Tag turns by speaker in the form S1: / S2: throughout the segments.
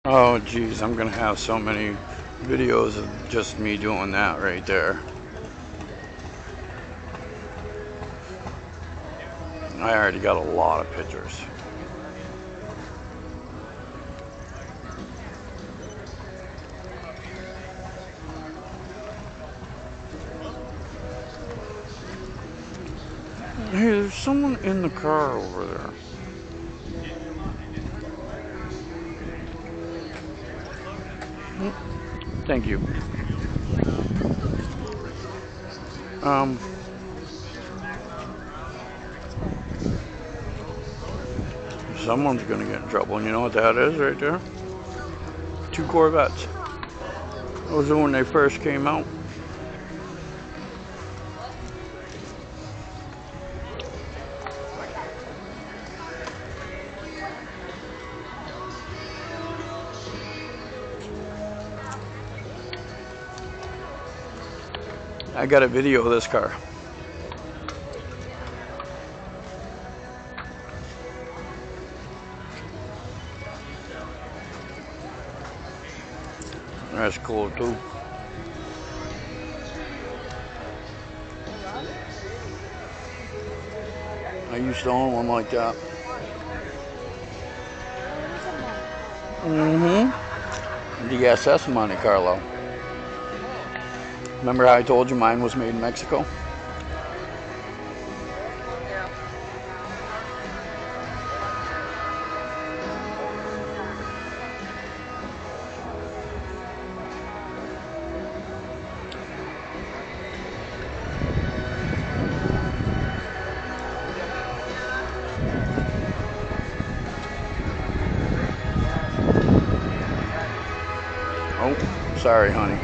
S1: Oh geez, I'm gonna have so many videos of just me doing that right there. I already got a lot of pictures. Hey, there's someone in the car over there. Thank you. Someone's gonna get in trouble, and you know what that is right there? 2 Corvettes. Those are when they first came out. I got a video of this car. That's cool too. I used to own one like that. The SS Monte Carlo. Remember how I told you mine was made in Mexico? Oh, sorry, honey.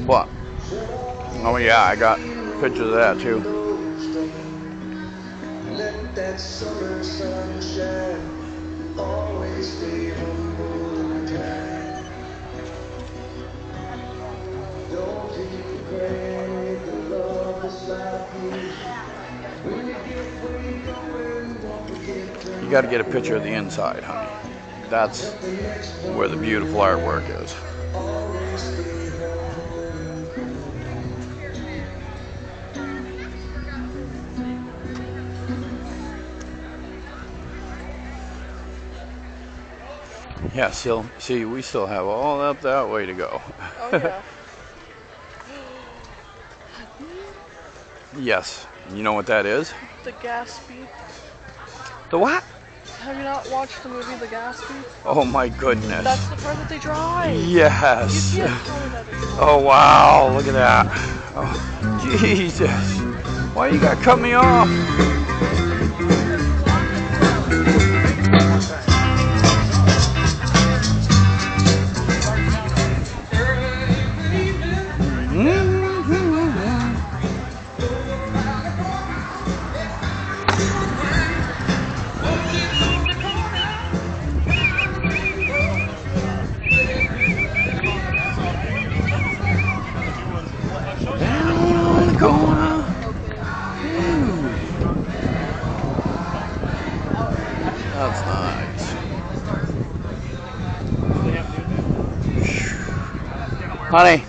S1: What? Oh yeah, I got pictures of that too. Let that summer sunshine always stay humble and kind. Don't take for granted the love that's like you. When you get where you're going, don't forget. You got to get a picture of the inside, honey. That's where the beautiful artwork is. Yeah, see, we still have all up that way to go.
S2: Oh, yeah.
S1: Yes. You know what that is?
S2: The Gatsby.
S1: The what?
S2: Have you not watched the movie The Gatsby?
S1: Oh my goodness.
S2: That's the part that they drive.
S1: Yes.
S2: You can't tell me that it's not.
S1: Oh wow, look at that. Oh, Jesus. Why you gotta cut me off? That's nice. Honey.